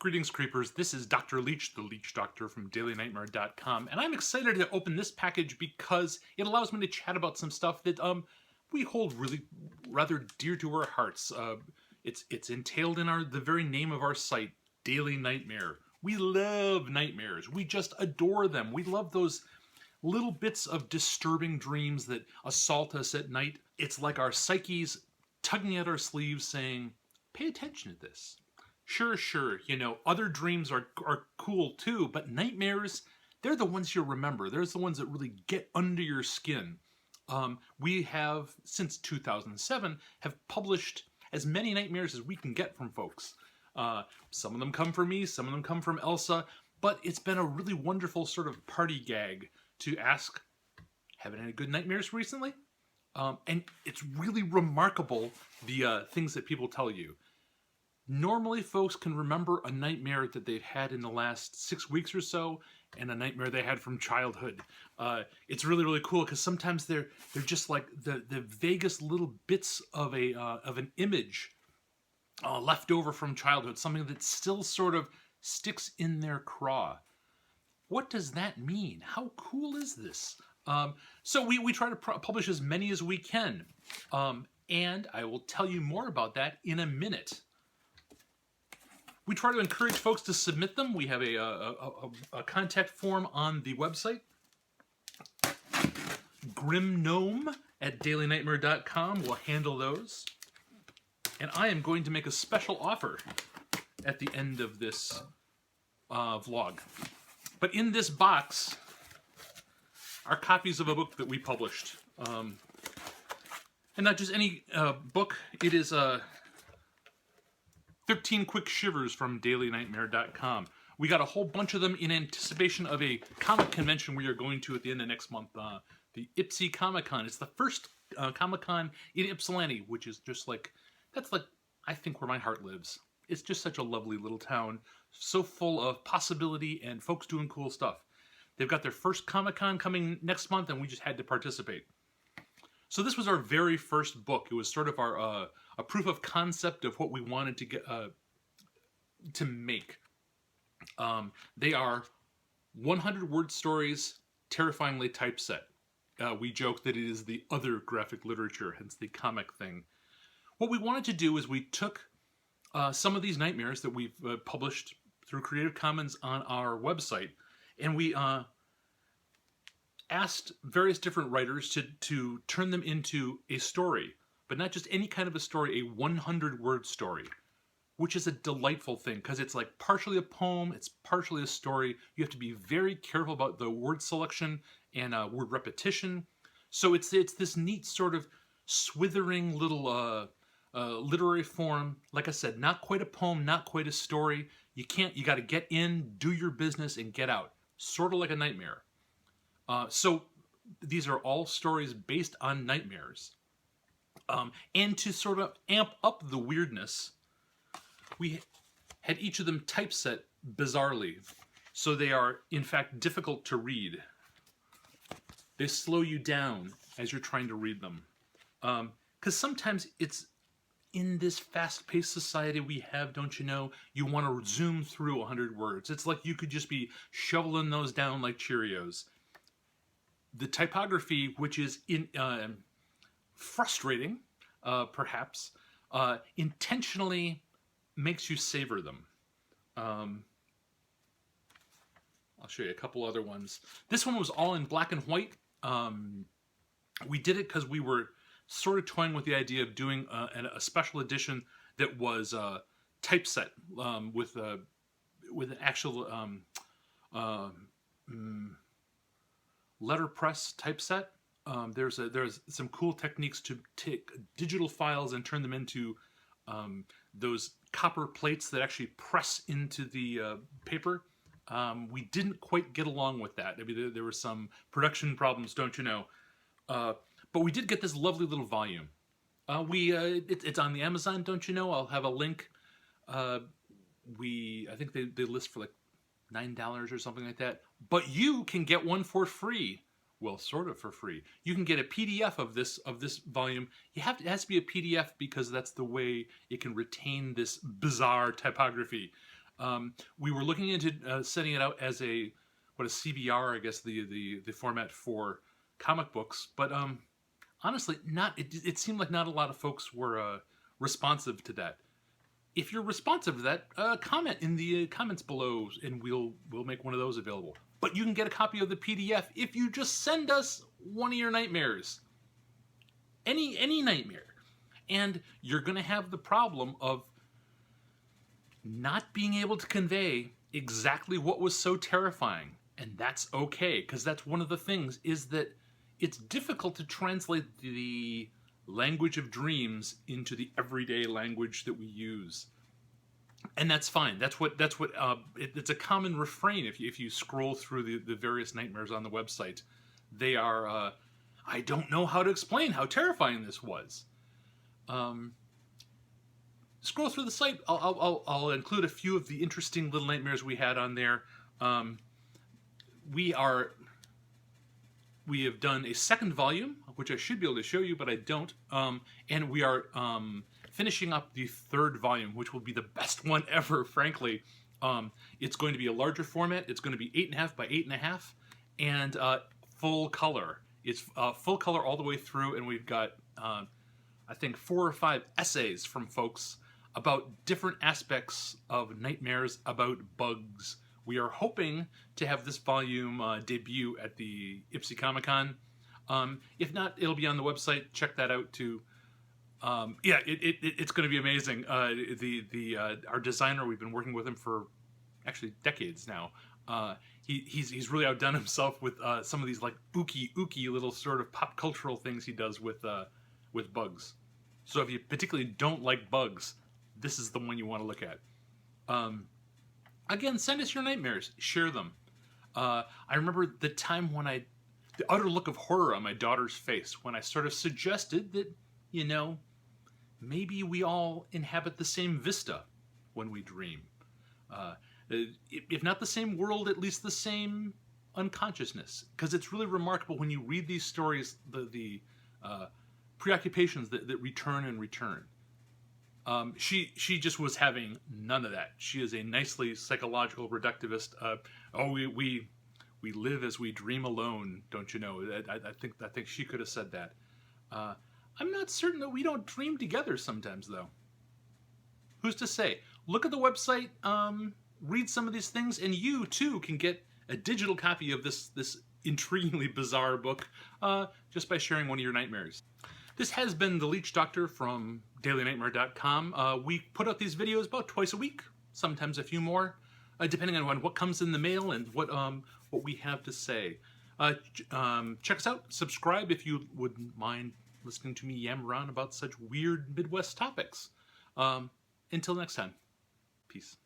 Greetings, creepers. This is Dr. Leech, the Leech Doctor from DailyNightmare.com, and I'm excited to open this package because it allows me to chat about some stuff that we hold really rather dear to our hearts. It's entailed in the very name of our site, Daily Nightmare. We love nightmares. We just adore them. We love those little bits of disturbing dreams that assault us at night. It's like our psyches tugging at our sleeves saying, pay attention to this. Sure, you know, other dreams are cool too, but nightmares, they're the ones you'll remember. They're the ones that really get under your skin. We have, since 2007, have published as many nightmares as we can get from folks. Some of them come from me, some of them come from Elsa, but it's been a really wonderful sort of party gag to ask, haven't had good nightmares recently? And it's really remarkable, the things that people tell you. Normally, folks can remember a nightmare that they've had in the last 6 weeks or so, and a nightmare they had from childhood. It's really cool because sometimes they're just like the vaguest little bits of an image left over from childhood, something that still sort of sticks in their craw. What does that mean? How cool is this? So we try to publish as many as we can, and I will tell you more about that in a minute. We try to encourage folks to submit them. We have a contact form on the website. Grimgnome at DailyNightmare.com will handle those. And I am going to make a special offer at the end of this vlog. But in this box are copies of a book that we published. And not just any book, it is 13 Quick Shivers from DailyNightmare.com. We got a whole bunch of them in anticipation of a comic convention we are going to at the end of next month, the Ypsi Comicon. It's the first Comic-Con in Ypsilanti, which is just like, that's like, I think, where my heart lives. It's just such a lovely little town, so full of possibility and folks doing cool stuff. They've got their first Comic-Con coming next month, and we just had to participate. So this was our very first book. It was sort of our a proof of concept of what we wanted to get to make. They are 100-word stories, terrifyingly typeset. We joke that it is the other graphic literature, hence the comic thing. What we wanted to do is we took some of these nightmares that we've published through Creative Commons on our website, and we asked various different writers to turn them into a story, but not just any kind of a story, a 100-word story, which is a delightful thing because it's like partially a poem, it's partially a story. You have to be very careful about the word selection and word repetition. So it's this neat sort of swithering little literary form. Like I said, not quite a poem, not quite a story. You got to get in, do your business, and get out. Sort of like a nightmare. So these are all stories based on nightmares. And to sort of amp up the weirdness, we had each of them typeset bizarrely. So they are, in fact, difficult to read. They slow you down as you're trying to read them. Because sometimes it's in this fast-paced society we have, don't you know, you want to zoom through 100 words. It's like you could just be shoveling those down like Cheerios. The typography, which is frustrating, perhaps, intentionally makes you savor them. I'll show you a couple other ones. This one was all in black and white. We did it because we were sort of toying with the idea of doing a special edition that was typeset with an actual letterpress typeset. There's some cool techniques to take digital files and turn them into those copper plates that actually press into the paper. We didn't quite get along with that. I mean, there were some production problems, don't you know? But we did get this lovely little volume. It's on the Amazon, don't you know? I'll have a link. I think they list for like $9 or something like that. But you can get one for free. Well, sort of for free. You can get a PDF of this volume. It has to be a PDF because that's the way it can retain this bizarre typography. We were looking into setting it out as a CBR, I guess the format for comic books, but honestly, it seemed like not a lot of folks were responsive to that. If you're responsive to that, comment in the comments below, and we'll make one of those available. But you can get a copy of the PDF if you just send us one of your nightmares, any nightmare, and you're gonna have the problem of not being able to convey exactly what was so terrifying, and that's okay, because that's one of the things, is that it's difficult to translate the language of dreams into the everyday language that we use, and that's fine. It's a common refrain if you scroll through the various nightmares on the website. They are I don't know how to explain how terrifying this was. Scroll through the site. I'll include a few of the interesting little nightmares we had on there. We have done a second volume, which I should be able to show you, but I don't. And we are finishing up the third volume, which will be the best one ever, frankly. It's going to be a larger format. It's going to be 8.5 by 8.5, and full color. It's full color all the way through, and we've got I think 4 or 5 essays from folks about different aspects of nightmares about bugs. We are hoping to have this volume debut at the Ypsi Comicon. If not, it'll be on the website. Check that out too. Yeah, it's going to be amazing. Our designer, we've been working with him for actually decades now. He's really outdone himself with some of these like ooky little sort of pop cultural things he does with bugs. So if you particularly don't like bugs, this is the one you want to look at. Again, send us your nightmares. Share them. I remember the time when the utter look of horror on my daughter's face when I sort of suggested that, maybe we all inhabit the same vista when we dream. If not the same world, at least the same unconsciousness. Because it's really remarkable when you read these stories, the preoccupations that return and return. She just was having none of that. She is a nicely psychological reductivist. We live as we dream alone, don't you know? I think she could have said that. I'm not certain that we don't dream together sometimes, though. Who's to say? Look at the website, read some of these things, and you too can get a digital copy of this intriguingly bizarre book just by sharing one of your nightmares. This has been the Leech Doctor from DailyNightmare.com. We put out these videos about twice a week, sometimes a few more, depending on what comes in the mail and what we have to say. Check us out. Subscribe if you wouldn't mind listening to me yammer on about such weird Midwest topics. Until next time, peace.